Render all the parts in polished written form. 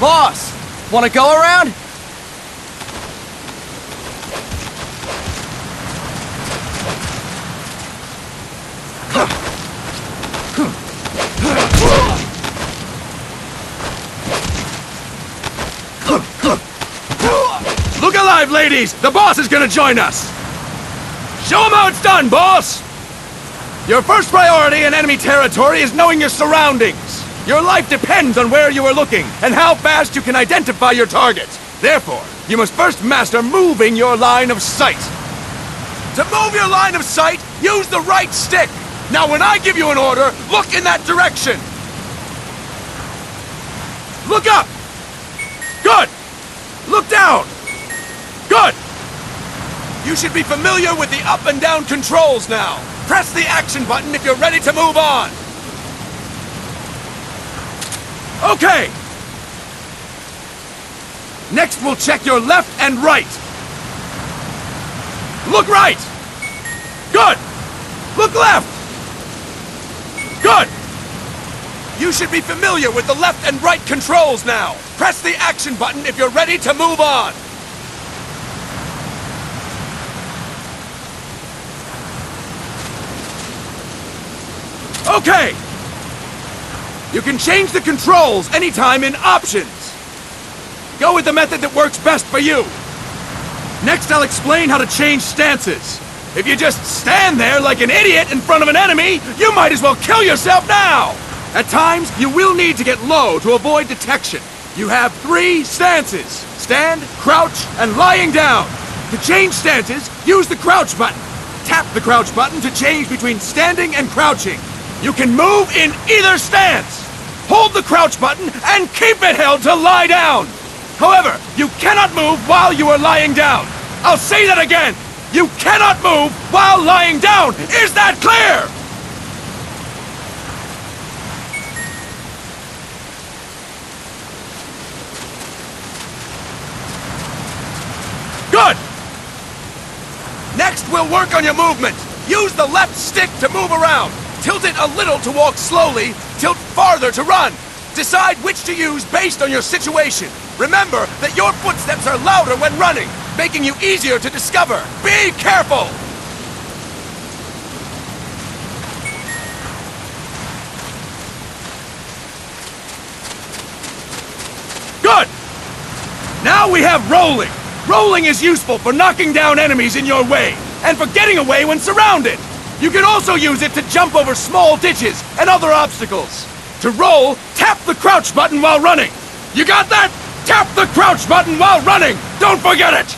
Boss, wanna go around? Look alive, ladies! The boss is gonna join us! Show him how it's done, boss! Your first priority in enemy territory is knowing your surroundings. Your life depends on where you are looking and how fast you can identify your target. Therefore, you must first master moving your line of sight. To move your line of sight, use the right stick. Now when I give you an order, look in that direction. Look up! Good! Look down! Good! You should be familiar with the up and down controls now. Press the action button if you're ready to move on. Okay! Next we'll check your left and right. Look right! Good! Look left! Good! You should be familiar with the left and right controls now. Press the action button if you're ready to move on. Okay! You can change the controls anytime in Options. Go with the method that works best for you. Next, I'll explain how to change stances. If you just stand there like an idiot in front of an enemy, you might as well kill yourself now! At times, you will need to get low to avoid detection. You have 3 stances: stand, crouch, and lying down. To change stances, use the crouch button. Tap the crouch button to change between standing and crouching. You can move in either stance. Hold the crouch button and keep it held to lie down. However, you cannot move while you are lying down. I'll say that again. You cannot move while lying down. Is that clear? Good! Next, we'll work on your movement. Use the left stick to move around. Tilt it a little to walk slowly, tilt farther to run. Decide which to use based on your situation. Remember that your footsteps are louder when running, making you easier to discover. Be careful! Good! Now we have rolling. Rolling is useful for knocking down enemies in your way, and for getting away when surrounded. You can also use it to jump over small ditches and other obstacles. To roll, tap the crouch button while running. You got that? Tap the crouch button while running! Don't forget it!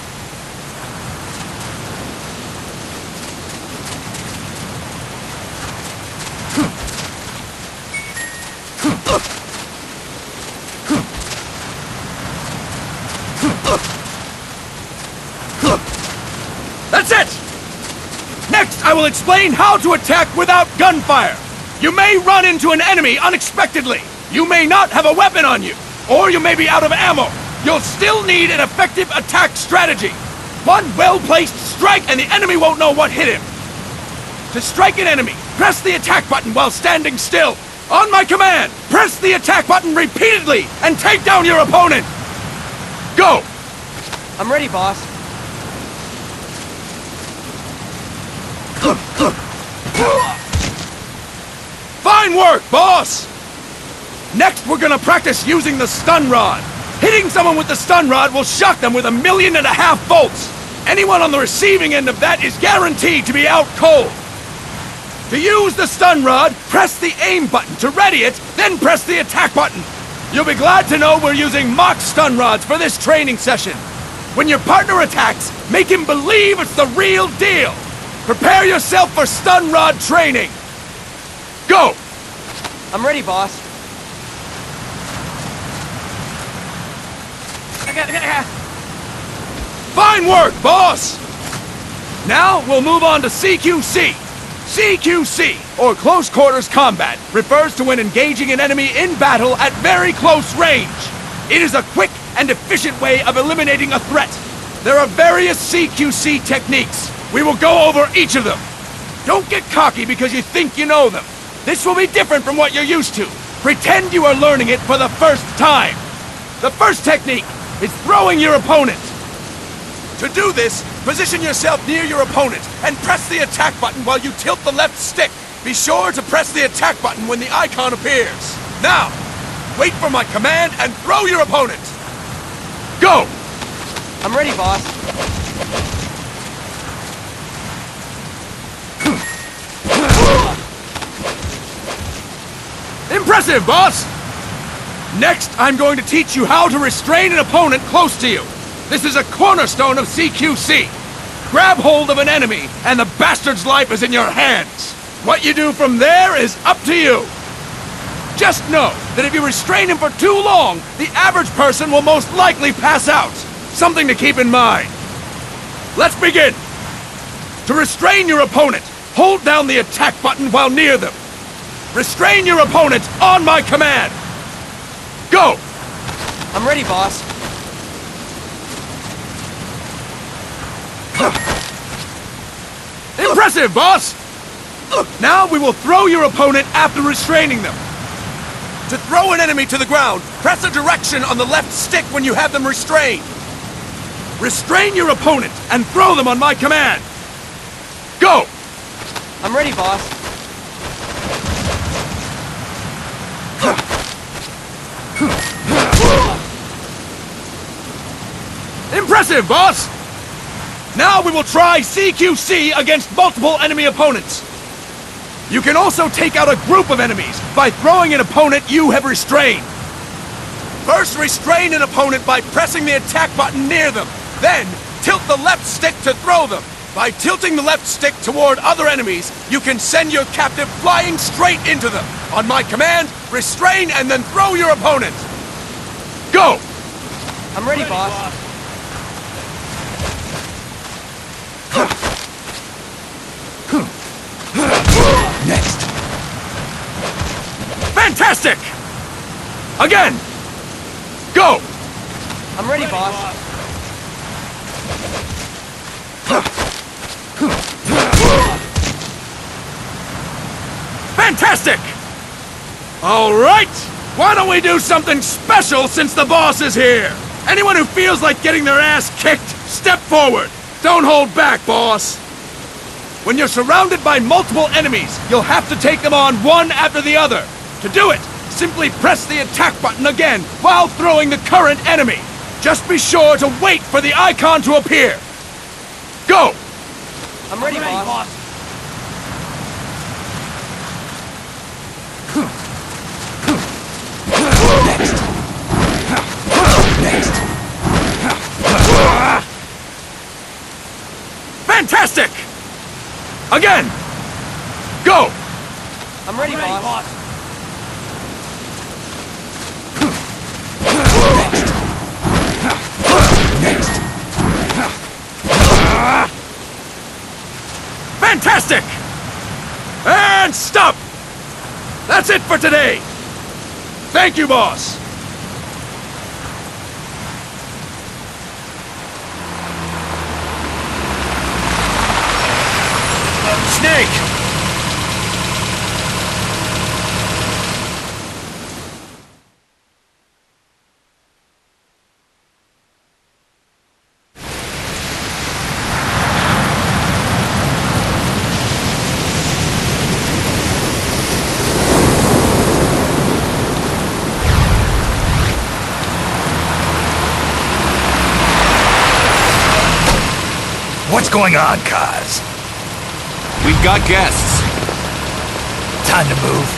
That's it! Next, I will explain how to attack without gunfire. You may run into an enemy unexpectedly. You may not have a weapon on you, or you may be out of ammo. You'll still need an effective attack strategy. One well-placed strike and the enemy won't know what hit him. To strike an enemy, press the attack button while standing still. On my command, press the attack button repeatedly and take down your opponent. Go! I'm ready, boss. Fine work, boss! Next, we're gonna practice using the stun rod. Hitting someone with the stun rod will shock them with 1.5 million volts. Anyone on the receiving end of that is guaranteed to be out cold. To use the stun rod, press the aim button to ready it, then press the attack button. You'll be glad to know we're using mock stun rods for this training session. When your partner attacks, make him believe it's the real deal. Prepare yourself for stun rod training. Go! I'm ready, boss. Fine work, boss! Now we'll move on to CQC. CQC, or Close Quarters Combat, refers to when engaging an enemy in battle at very close range. It is a quick and efficient way of eliminating a threat. There are various CQC techniques. We will go over each of them. Don't get cocky because you think you know them. This will be different from what you're used to. Pretend you are learning it for the first time. The first technique is throwing your opponent. To do this, position yourself near your opponent and press the attack button while you tilt the left stick. Be sure to press the attack button when the icon appears. Now, wait for my command and throw your opponent. Go! I'm ready, boss. Impressive, boss! Next, I'm going to teach you how to restrain an opponent close to you. This is a cornerstone of CQC. Grab hold of an enemy, and the bastard's life is in your hands. What you do from there is up to you. Just know that if you restrain him for too long, the average person will most likely pass out. Something to keep in mind. Let's begin. To restrain your opponent, hold down the attack button while near them. Restrain your opponent on my command. Go! I'm ready, boss. Impressive, boss! Now we will throw your opponent after restraining them. To throw an enemy to the ground, press a direction on the left stick when you have them restrained. Restrain your opponent and throw them on my command. Go! I'm ready, boss. Impressive, boss! Now we will try CQC against multiple enemy opponents. You can also take out a group of enemies by throwing an opponent you have restrained. First, restrain an opponent by pressing the attack button near them. Then, tilt the left stick to throw them. By tilting the left stick toward other enemies, you can send your captive flying straight into them. On my command, restrain and then throw your opponent. Go! I'm ready, boss. Next. Fantastic! Again! Go! I'm ready, boss. Fantastic! All right! Why don't we do something special since the boss is here? Anyone who feels like getting their ass kicked, step forward. Don't hold back, boss. When you're surrounded by multiple enemies, you'll have to take them on one after the other. To do it, simply press the attack button again while throwing the current enemy. Just be sure to wait for the icon to appear. Go! I'm ready, boss. Next. Next. Fantastic! Again! Go! I'm ready, boss. Next. Fantastic! And stop! That's it for today! Thank you, boss! Snake! What's going on, Kaz? We've got guests. Time to move.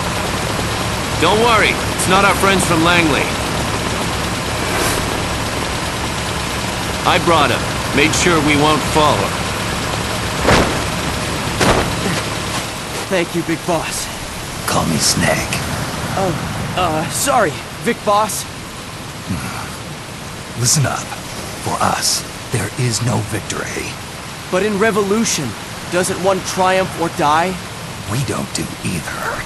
Don't worry, it's not our friends from Langley. I brought him. Made sure we won't fall. Thank you, Big Boss. Call me Snake. Sorry, Vic Boss. Listen up. For us, there is no victory. But in Revolution, doesn't one triumph or die? We don't do either.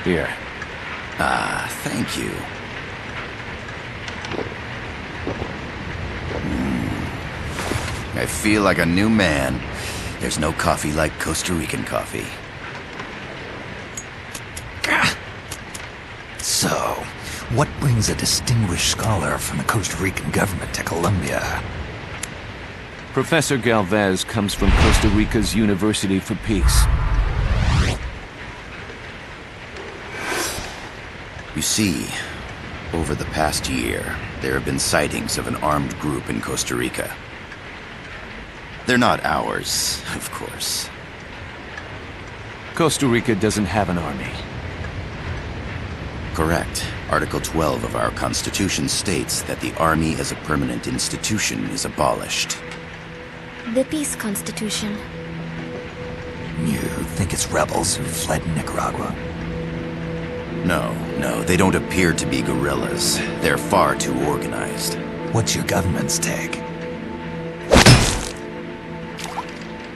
Here. Ah, thank you. I feel like a new man. There's no coffee like Costa Rican coffee. So, what brings a distinguished scholar from the Costa Rican government to Colombia? Professor Galvez comes from Costa Rica's University for Peace. You see, over the past year, there have been sightings of an armed group in Costa Rica. They're not ours, of course. Costa Rica doesn't have an army. Correct. Article 12 of our Constitution states that the Army as a permanent institution is abolished. The Peace Constitution. You think it's rebels who fled Nicaragua? No, they don't appear to be guerrillas. They're far too organized. What's your government's take?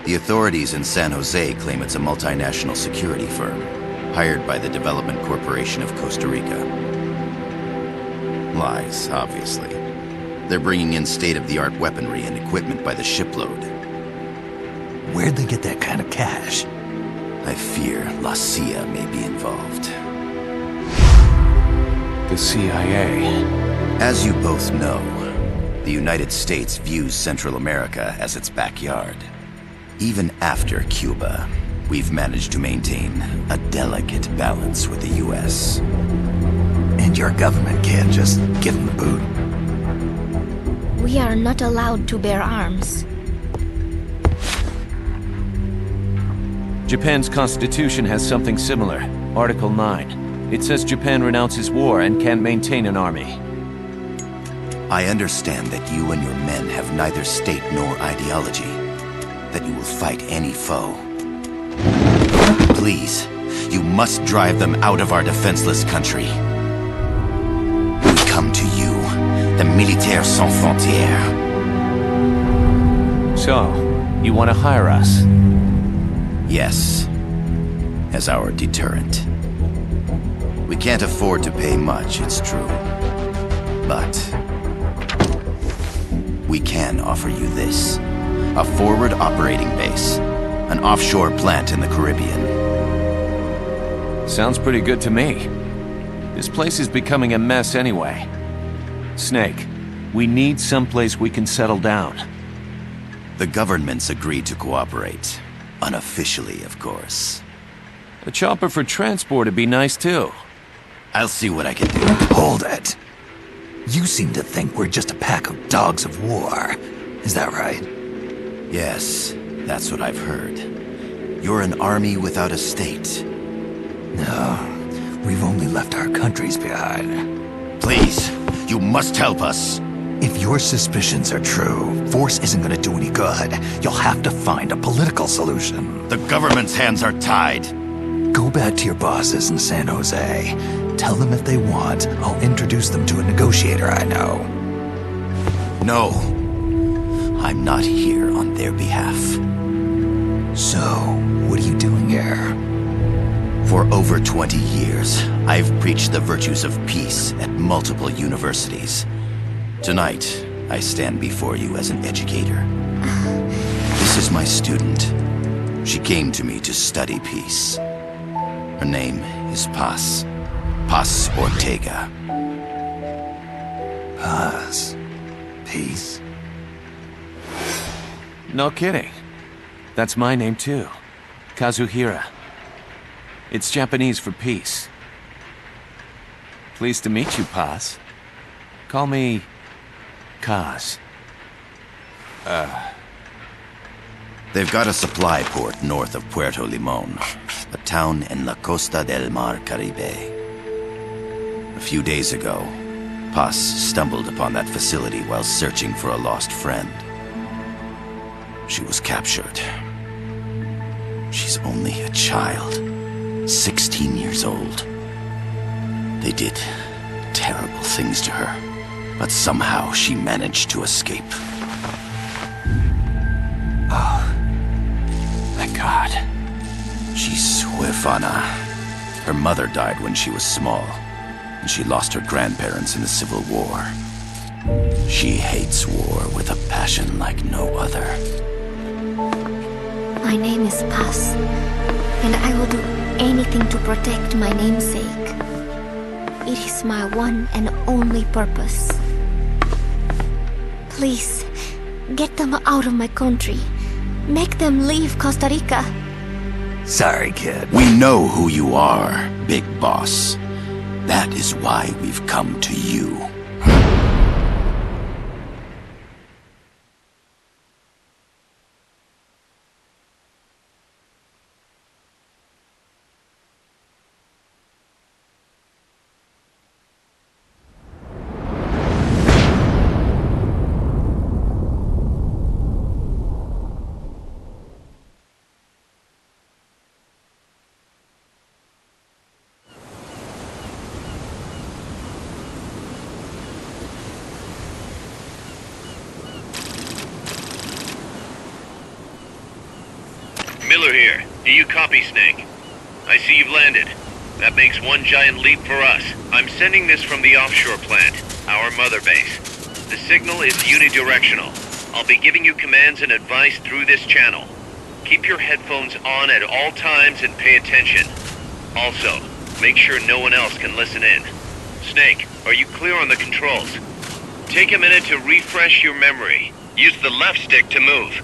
The authorities in San Jose claim it's a multinational security firm, hired by the Development Corporation of Costa Rica. Lies, obviously. They're bringing in state-of-the-art weaponry and equipment by the shipload. Where'd they get that kind of cash? I fear La CIA may be involved. The CIA. As you both know, the United States views Central America as its backyard. Even after Cuba, we've managed to maintain a delicate balance with the U.S. And your government can't just give them the boot? We are not allowed to bear arms. Japan's constitution has something similar. Article 9. It says Japan renounces war and can't maintain an army. I understand that you and your men have neither state nor ideology. That you will fight any foe. Please, you must drive them out of our defenseless country. We come to you, the Militaires Sans Frontières. So, you want to hire us? Yes, as our deterrent. We can't afford to pay much, it's true. But we can offer you this. A forward operating base. An offshore plant in the Caribbean. Sounds pretty good to me. This place is becoming a mess anyway. Snake, we need someplace we can settle down. The governments agreed to cooperate. Unofficially, of course. A chopper for transport would be nice too. I'll see what I can do. Hold it. You seem to think we're just a pack of dogs of war. Is that right? Yes, that's what I've heard. You're an army without a state. No, we've only left our countries behind. Please, you must help us. If your suspicions are true, force isn't going to do any good. You'll have to find a political solution. The government's hands are tied. Go back to your bosses in San Jose. Tell them if they want, I'll introduce them to a negotiator I know. No. I'm not here on their behalf. So, what are you doing here? For over 20 years, I've preached the virtues of peace at multiple universities. Tonight, I stand before you as an educator. This is my student. She came to me to study peace. Her name is Paz. Paz Ortega. Paz. Peace. No kidding. That's my name too. Kazuhira. It's Japanese for peace. Pleased to meet you, Paz. Call me Kaz. They've got a supply port north of Puerto Limon, a town in la Costa del Mar Caribe. A few days ago, Paz stumbled upon that facility while searching for a lost friend. She was captured. She's only a child, 16 years old. They did terrible things to her, but somehow she managed to escape. Oh, thank God. She's huérfana. Her mother died when she was small, and she lost her grandparents in the Civil War. She hates war with a passion like no other. My name is Paz, and I will do anything to protect my namesake. It is my one and only purpose. Please, get them out of my country. Make them leave Costa Rica. Sorry, kid. We know who you are, Big Boss. That is why we've come to you. Miller here. Do you copy, Snake? I see you've landed. That makes one giant leap for us. I'm sending this from the offshore plant, our mother base. The signal is unidirectional. I'll be giving you commands and advice through this channel. Keep your headphones on at all times and pay attention. Also, make sure no one else can listen in. Snake, are you clear on the controls? Take a minute to refresh your memory. Use the left stick to move.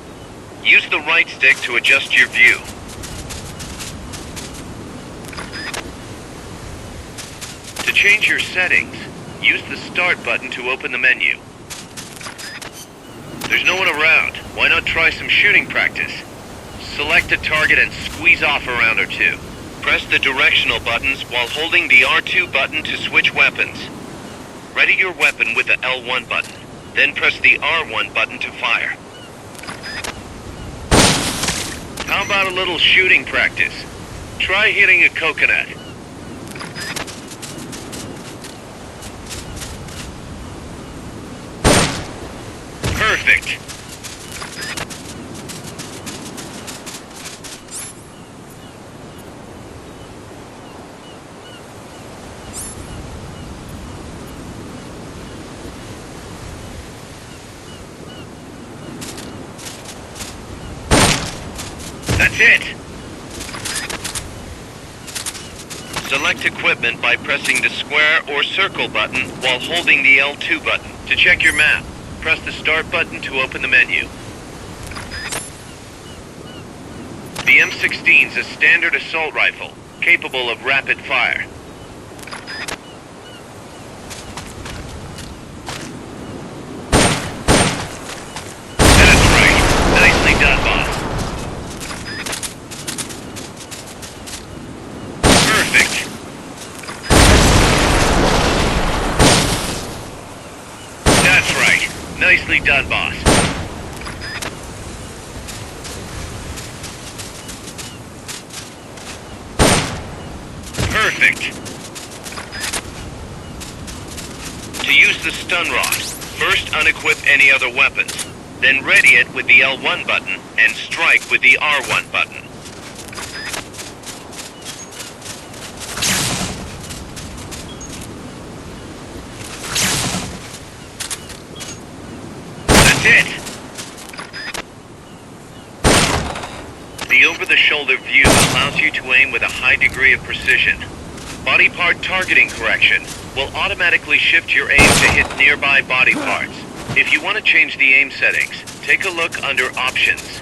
Use the right stick to adjust your view. To change your settings, use the start button to open the menu. There's no one around. Why not try some shooting practice? Select a target and squeeze off a round or two. Press the directional buttons while holding the R2 button to switch weapons. Ready your weapon with the L1 button, then press the R1 button to fire. How about a little shooting practice? Try hitting a coconut. Perfect. That's it. Select equipment by pressing the square or circle button while holding the L2 button. To check your map, press the start button to open the menu. The M16 is a standard assault rifle, capable of rapid fire. That's right. Nicely done, boss. Perfect. That's right. Nicely done, boss. Perfect. To use the stun rod, first unequip any other weapons, then ready it with the L1 button and strike with the R1 button. It. The over-the-shoulder view allows you to aim with a high degree of precision. Body part targeting correction will automatically shift your aim to hit nearby body parts. If you want to change the aim settings, take a look under Options.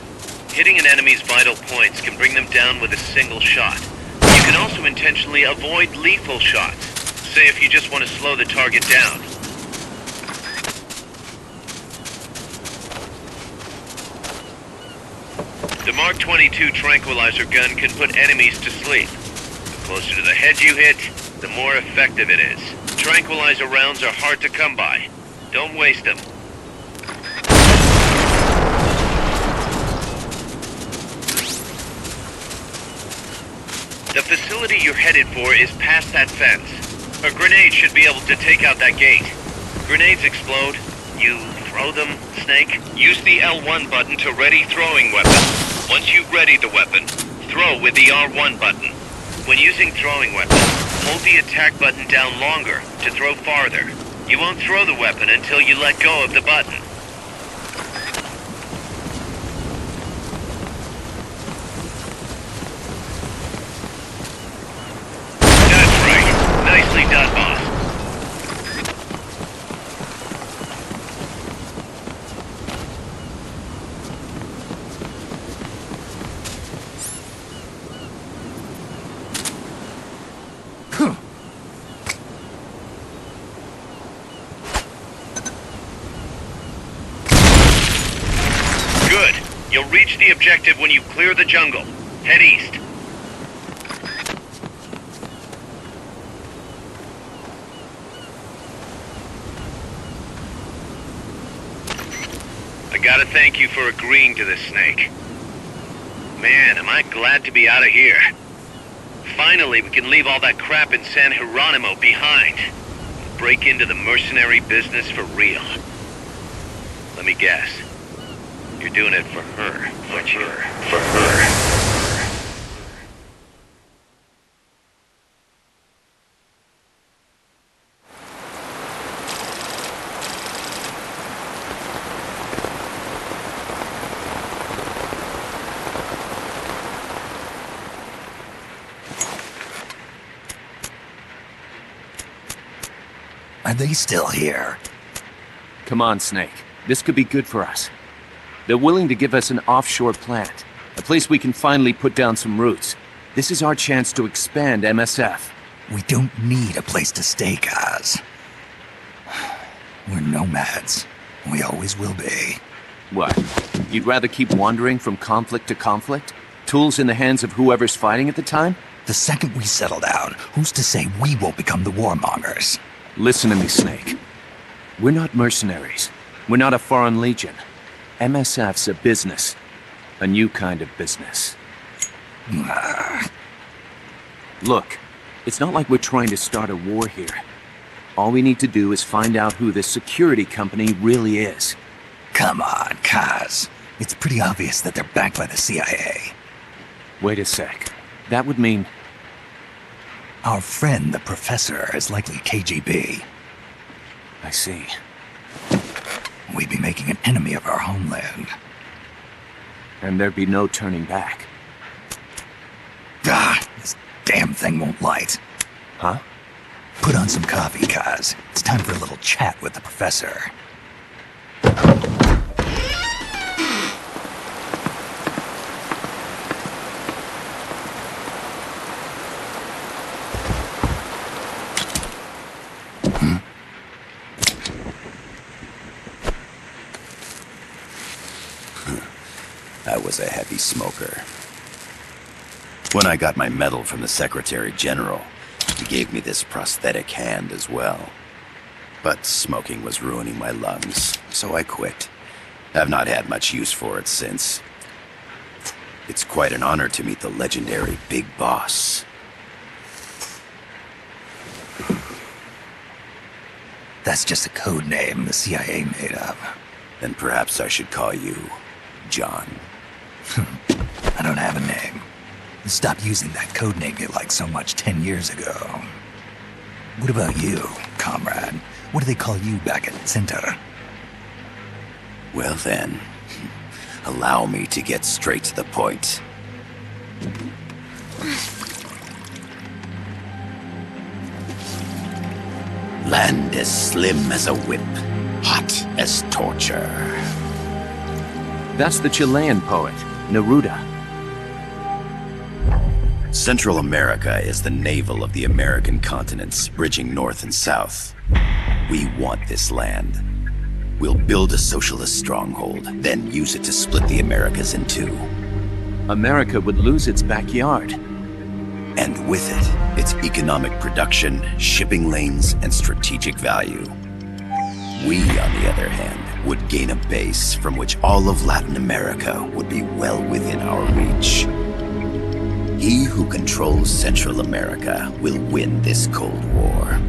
Hitting an enemy's vital points can bring them down with a single shot. You can also intentionally avoid lethal shots, say if you just want to slow the target down. The Mark 22 tranquilizer gun can put enemies to sleep. The closer to the head you hit, the more effective it is. Tranquilizer rounds are hard to come by. Don't waste them. The facility you're headed for is past that fence. A grenade should be able to take out that gate. Grenades explode. You throw them, Snake? Use the L1 button to ready throwing weapon. Once you've readied the weapon, throw with the R1 button. When using throwing weapons, hold the attack button down longer to throw farther. You won't throw the weapon until you let go of the button. That's right. Nicely done, boss. Good. You'll reach the objective when you clear the jungle. Head east. I gotta thank you for agreeing to this, Snake. Man, am I glad to be out of here. Finally, we can leave all that crap in San Geronimo behind. Break into the mercenary business for real. Let me guess. You're doing it for her, aren't you? For her. Are they still here? Come on, Snake. This could be good for us. They're willing to give us an offshore plant, a place we can finally put down some roots. This is our chance to expand MSF. We don't need a place to stay, guys. We're nomads. We always will be. What? You'd rather keep wandering from conflict to conflict? Tools in the hands of whoever's fighting at the time? The second we settle down, who's to say we won't become the warmongers? Listen to me, Snake. We're not mercenaries. We're not a foreign legion. MSF's a business. A new kind of business. Look, it's not like we're trying to start a war here. All we need to do is find out who this security company really is. Come on, Kaz. It's pretty obvious that they're backed by the CIA. Wait a sec. That would mean... Our friend, the professor, is likely KGB. I see. We'd be making an enemy of our homeland. And there'd be no turning back. This damn thing won't light. Huh? Put on some coffee, Kaz. It's time for a little chat with the professor. I was a heavy smoker. When I got my medal from the Secretary General, he gave me this prosthetic hand as well. But smoking was ruining my lungs, so I quit. I've not had much use for it since. It's quite an honor to meet the legendary Big Boss. That's just a code name the CIA made up. Then perhaps I should call you John. I don't have a name. Stop using that code name you liked so much 10 years ago. What about you, comrade? What do they call you back at Center? Well then, allow me to get straight to the point. Land as slim as a whip, hot as torture. That's the Chilean poet, Neruda. Central America is the navel of the American continents, bridging north and south. We want this land. We'll build a socialist stronghold, then use it to split the Americas in two. America would lose its backyard. And with it, its economic production, shipping lanes, and strategic value. We, on the other hand, would gain a base from which all of Latin America would be well within our reach. He who controls Central America will win this Cold War.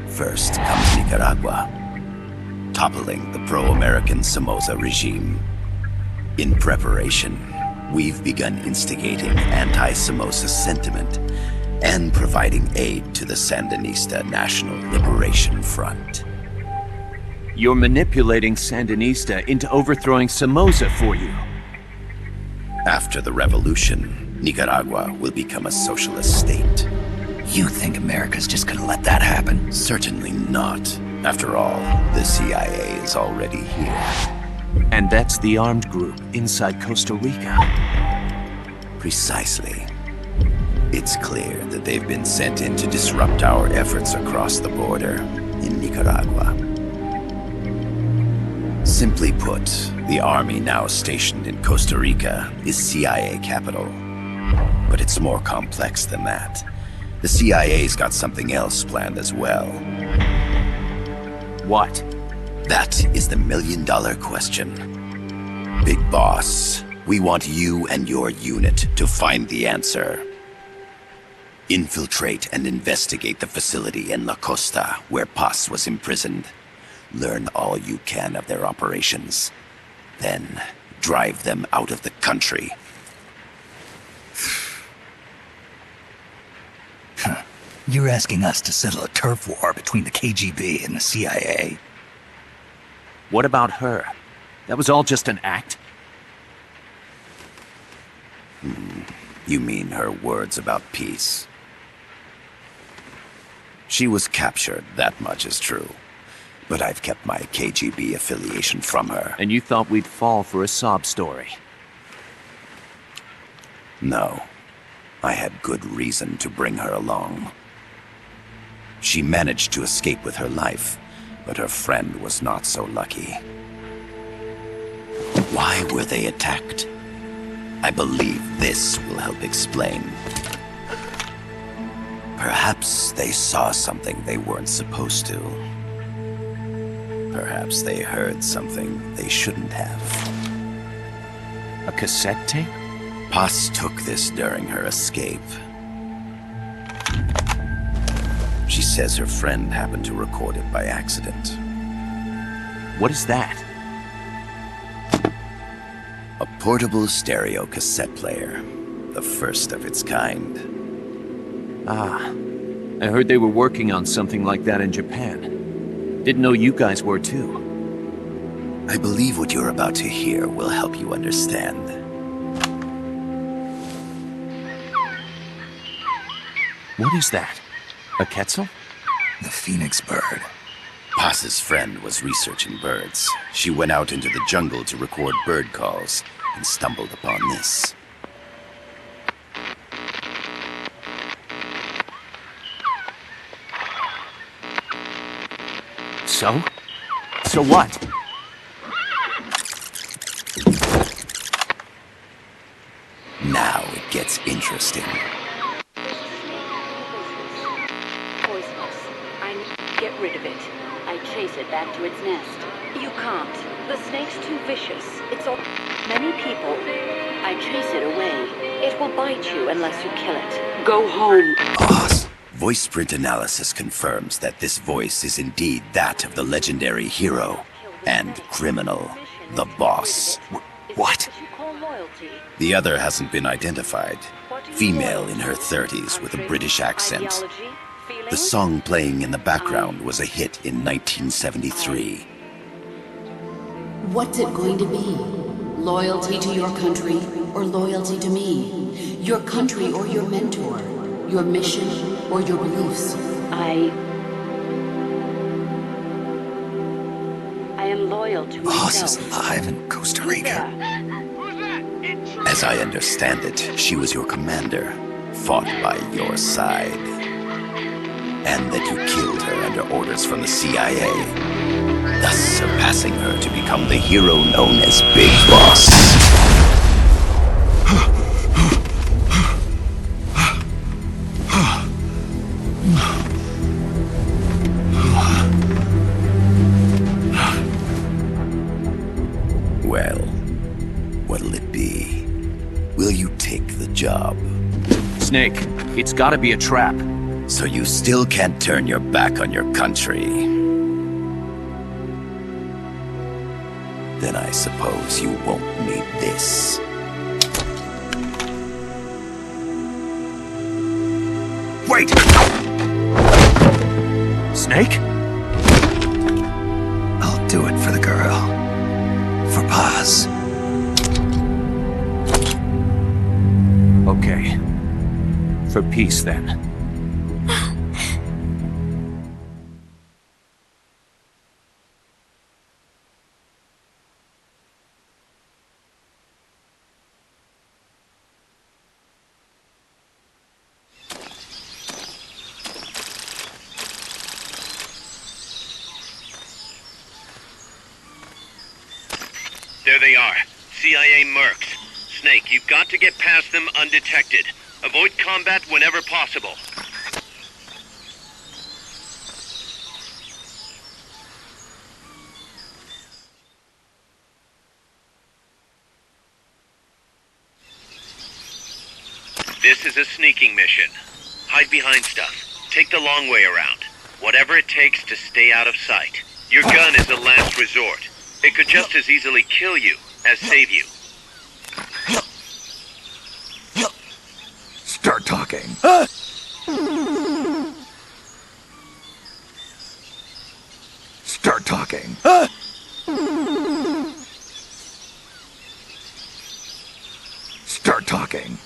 First comes Nicaragua, toppling the pro-American Somoza regime. In preparation, we've begun instigating anti-Somoza sentiment and providing aid to the Sandinista National Liberation Front. You're manipulating Sandinista into overthrowing Somoza for you. After the revolution, Nicaragua will become a socialist state. You think America's just gonna let that happen? Certainly not. After all, the CIA is already here. And that's the armed group inside Costa Rica. Precisely. It's clear that they've been sent in to disrupt our efforts across the border in Nicaragua. Simply put, the army now stationed in Costa Rica is CIA capital. But it's more complex than that. The CIA's got something else planned as well. What? That is the million-dollar question. Big Boss, we want you and your unit to find the answer. Infiltrate and investigate the facility in La Costa where Paz was imprisoned. Learn all you can of their operations. Then, drive them out of the country. You're asking us to settle a turf war between the KGB and the CIA? What about her? That was all just an act? You mean her words about peace? She was captured, that much is true. But I've kept my KGB affiliation from her. And you thought we'd fall for a sob story? No. I had good reason to bring her along. She managed to escape with her life, but her friend was not so lucky. Why were they attacked? I believe this will help explain. Perhaps they saw something they weren't supposed to. Perhaps they heard something they shouldn't have. A cassette tape? Paz took this during her escape. She says her friend happened to record it by accident. What is that? A portable stereo cassette player. The first of its kind. Ah, I heard they were working on something like that in Japan. Didn't know you guys were too. I believe what you're about to hear will help you understand. What is that? A quetzal? The phoenix bird. Paz's friend was researching birds. She went out into the jungle to record bird calls and stumbled upon this. So? So what? Now it gets interesting. Poisonous. I need to get rid of it. I chase it back to its nest. You can't. The snake's too vicious. It's all... Many people. I chase it away. It will bite you unless you kill it. Go home. Boss. Voice print analysis confirms that this voice is indeed that of the legendary hero and criminal, the boss. What? The other hasn't been identified. Female in her 30s with a British accent. The song playing in the background was a hit in 1973. What's it going to be? Loyalty to your country or loyalty to me? Your country or your mentor? Your mission or your beliefs? I am loyal to Boss myself. is alive in Costa Rica. As I understand it, she was your commander, fought by your side. And that you killed her under orders from the CIA, thus surpassing her to become the hero known as Big Boss. Well, what'll it be? Will you take the job? Snake, it's gotta be a trap. So you still can't turn your back on your country? Then I suppose you won't need this. Wait! Snake? I'll do it for the girl. For Paz. Okay. For peace, then. There they are. CIA mercs. Snake, you've got to get past them undetected. Avoid combat whenever possible. This is a sneaking mission. Hide behind stuff. Take the long way around. Whatever it takes to stay out of sight. Your gun is a last resort. It could just as easily kill you as save you. Start talking. Start talking. Start talking.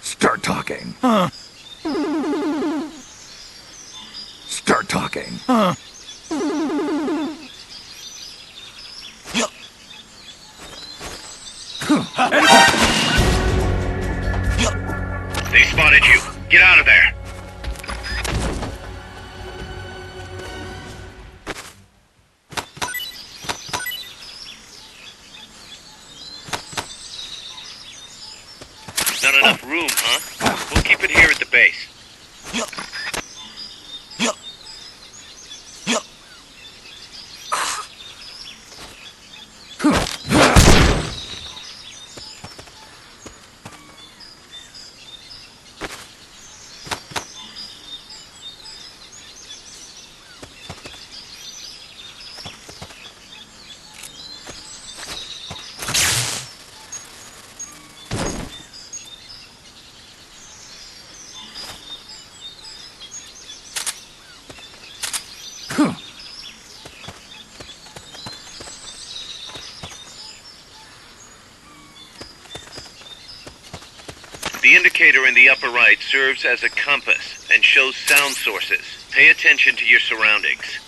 Start talking. Start talking. They spotted you. Get out of there. Not enough room, huh? We'll keep it here at the base. The indicator in the upper right serves as a compass and shows sound sources. Pay attention to your surroundings.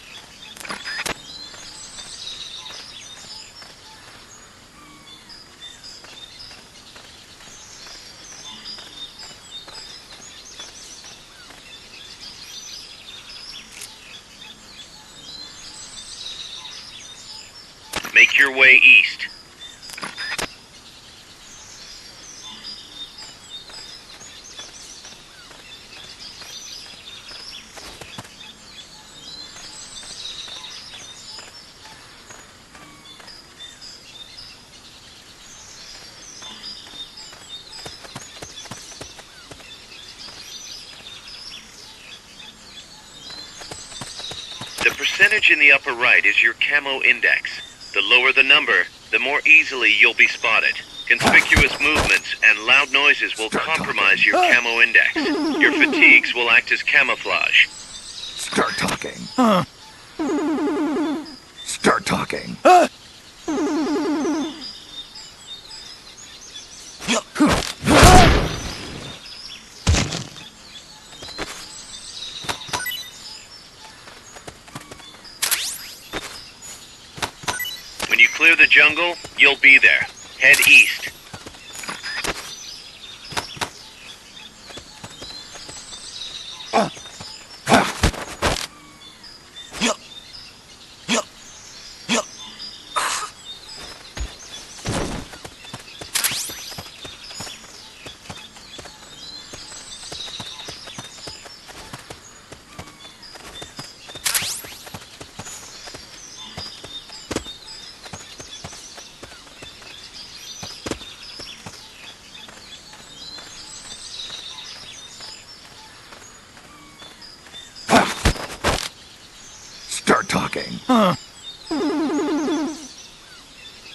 Make your way east. The percentage in the upper right is your camo index. The lower the number, the more easily you'll be spotted. Conspicuous movements and loud noises will compromise your camo index. Your fatigues will act as camouflage. Start talking. Start talking. When you clear the jungle, you'll be there. Head east. Start talking.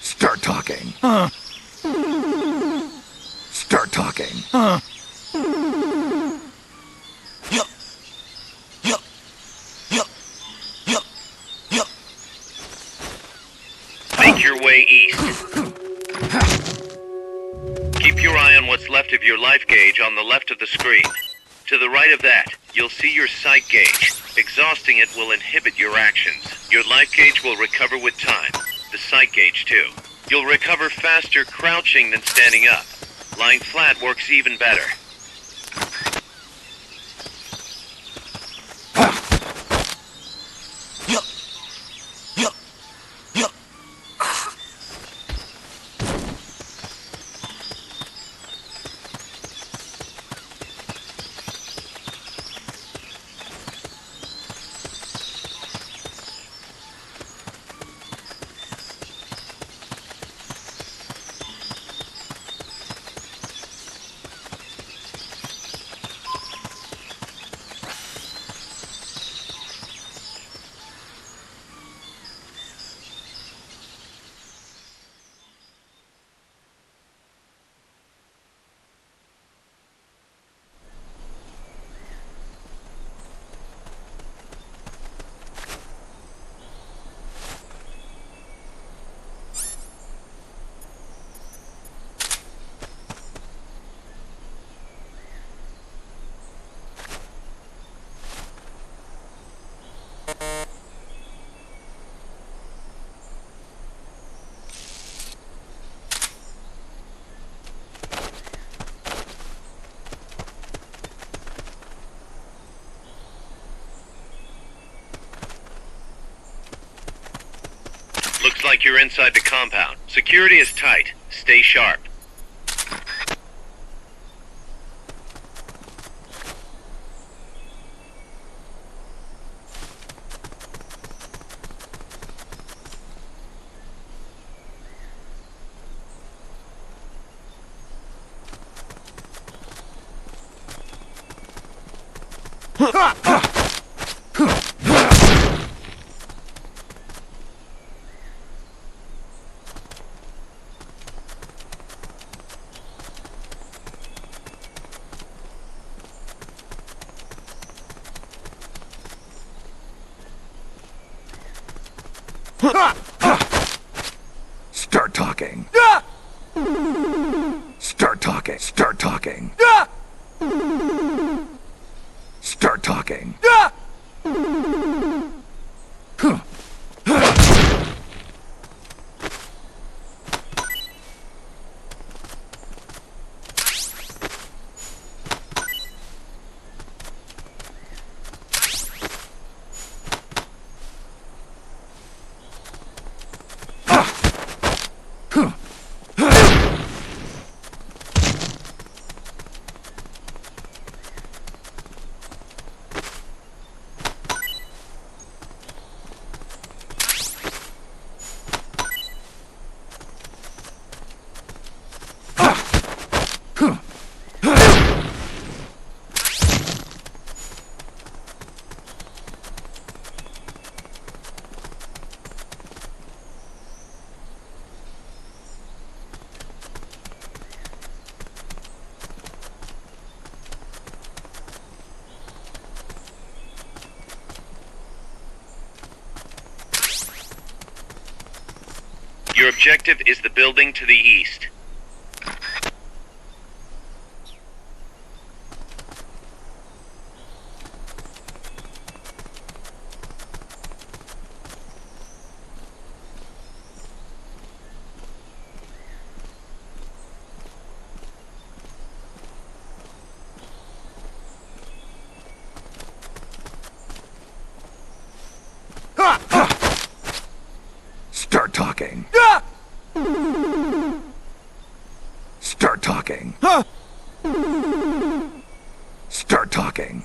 Start talking. Start talking. talking. Make your way east. Keep your eye on what's left of your life gauge on the left of the screen. To the right of that, you'll see your sight gauge. Exhausting it will inhibit your actions. Your life gauge will recover with time. The sight gauge, too. You'll recover faster crouching than standing up. Lying flat works even better. Looks like you're inside the compound. Security is tight. Stay sharp. Start talking. Start talking. Start talking. Start talking. Your objective is the building to the east. Start talking. Start talking. Start talking.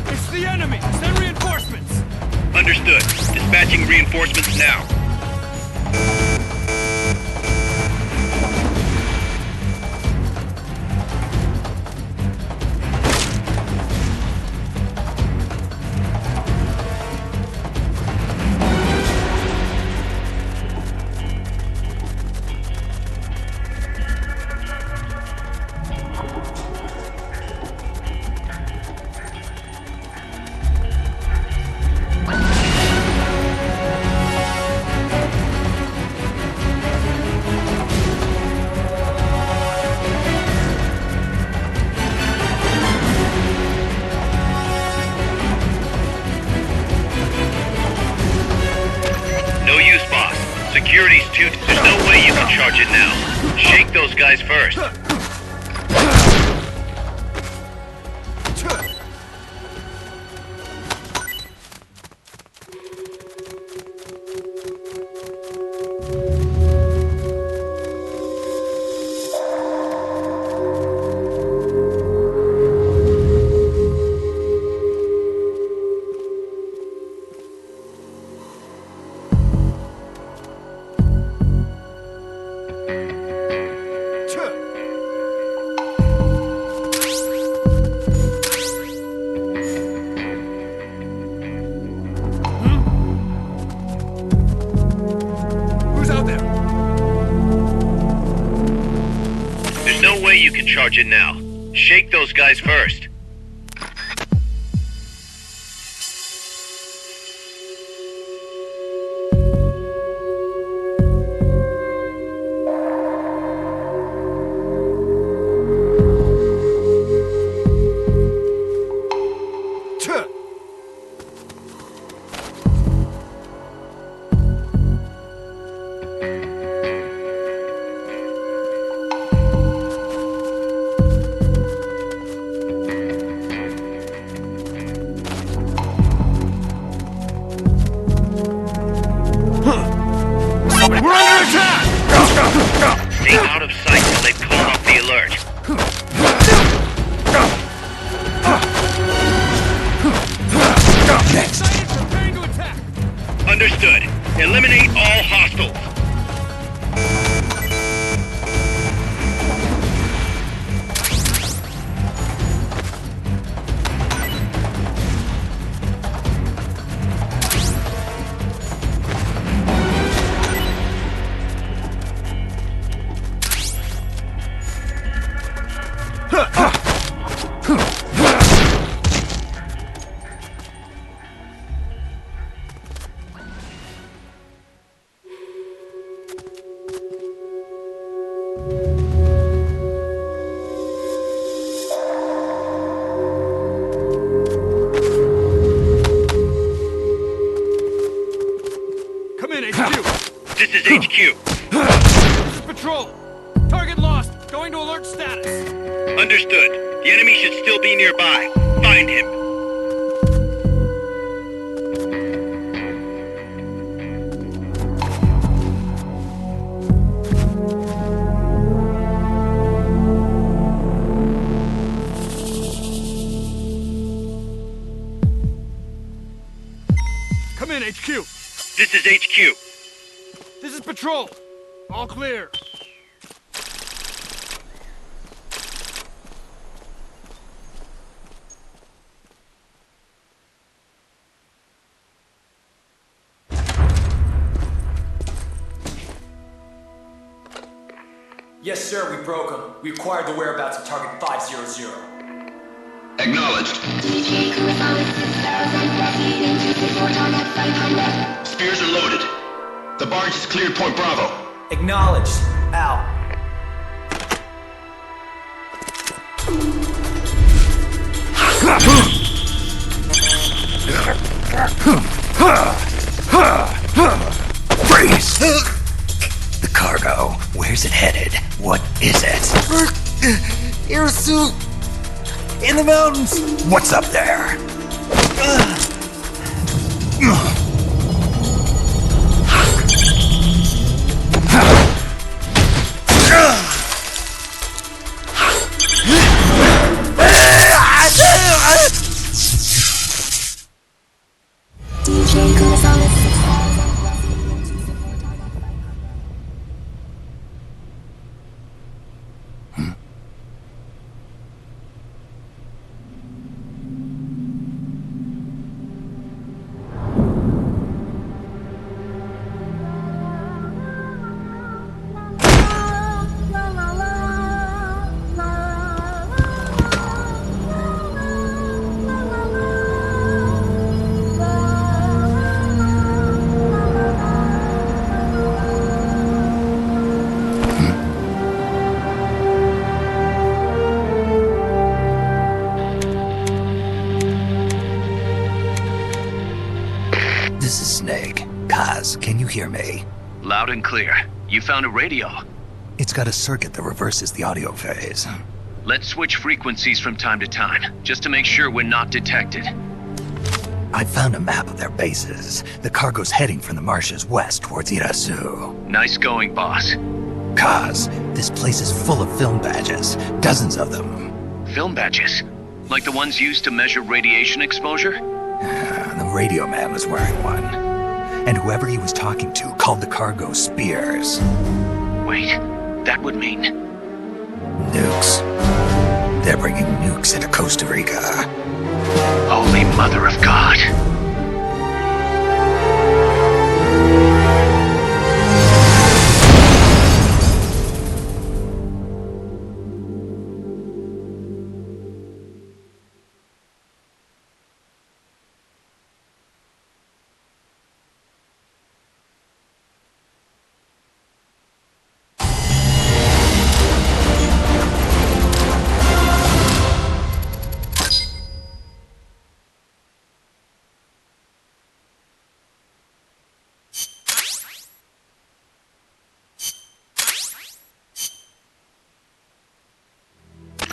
It's the enemy! Send reinforcements! Understood. Dispatching reinforcements now. security's too... There's no way you can charge it now. Shake those guys first. You can charge it now. Shake those guys first. Stay out of sight till they've called off the alert. Next. Preparing to attack. Understood. Eliminate all hostiles. This is HQ. This is Patrol. Target lost. Going to alert status. Understood. The enemy should still be nearby. Find him. Come in, HQ. This is HQ. This is Patrol. All clear. Yes, sir, we broke them. We acquired the whereabouts of target 500. Acknowledged. Spears are loaded. The barge is cleared Point Bravo. Acknowledged. Out. Freeze! The cargo. Where's it headed? What is it? Air suit. In the mountains. What's up there? This is Snake. Kaz, can you hear me? Loud and clear. You found a radio. It's got a circuit that reverses the audio phase. Let's switch frequencies from time to time, just to make sure we're not detected. I found a map of their bases. The cargo's heading from the marshes west towards Irasu. Nice going, boss. Kaz, this place is full of film badges. Dozens of them. Film badges? Like the ones used to measure radiation exposure? The radio man was wearing one. And whoever he was talking to called the cargo Spears. Wait, that would mean... Nukes. They're bringing nukes into Costa Rica. Holy Mother of God.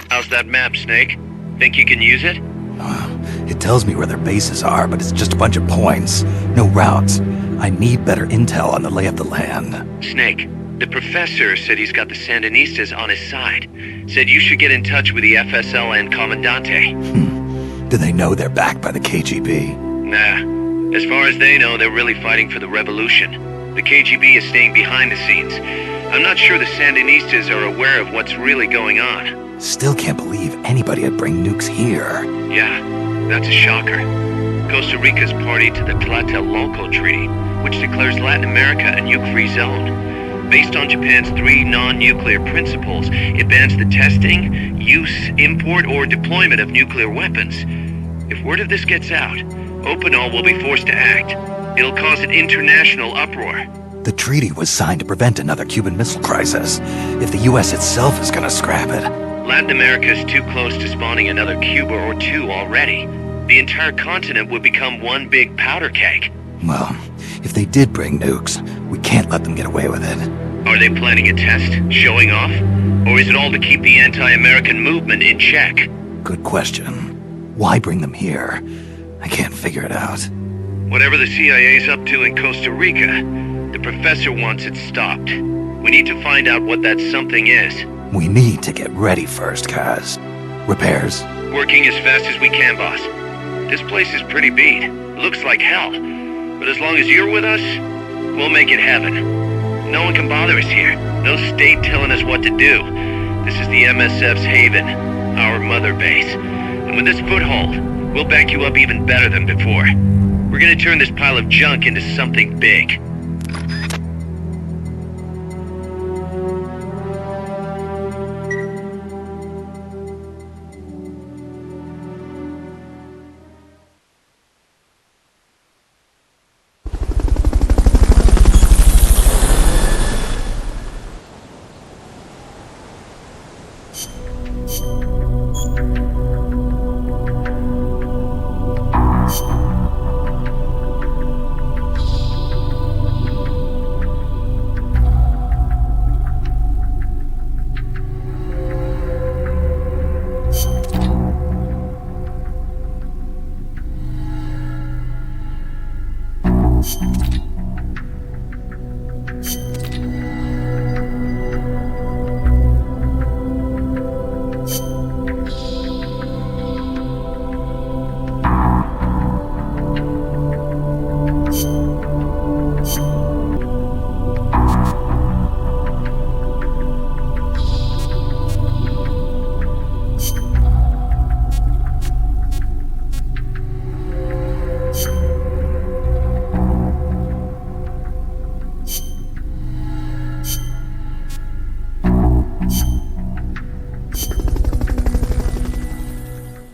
How's that map, Snake? Think you can use it? It tells me where their bases are, but it's just a bunch of points. No routes. I need better intel on the lay of the land. Snake, the professor said he's got the Sandinistas on his side. Said you should get in touch with the FSL and Commandante. Do they know they're backed by the KGB? Nah. As far as they know, they're really fighting for the revolution. The KGB is staying behind the scenes. I'm not sure the Sandinistas are aware of what's really going on. Still can't believe anybody would bring nukes here. Yeah, that's a shocker. Costa Rica's party to the Tlatelolco Treaty, which declares Latin America a nuke-free zone. Based on Japan's 3 non-nuclear principles, it bans the testing, use, import, or deployment of nuclear weapons. If word of this gets out, Opinol will be forced to act. It'll cause an international uproar. The treaty was signed to prevent another Cuban Missile Crisis. If the U.S. itself is gonna scrap it... Latin America is too close to spawning another Cuba or two already. The entire continent would become one big powder keg. Well, if they did bring nukes, we can't let them get away with it. Are they planning a test? Showing off? Or is it all to keep the anti-American movement in check? Good question. Why bring them here? I can't figure it out. Whatever the CIA's up to in Costa Rica, the professor wants it stopped. We need to find out what that something is. We need to get ready first, Kaz. Repairs? Working as fast as we can, boss. This place is pretty beat. Looks like hell. But as long as you're with us, we'll make it heaven. No one can bother us here. No state telling us what to do. This is the MSF's haven, our mother base. And with this foothold, we'll back you up even better than before. We're gonna turn this pile of junk into something big.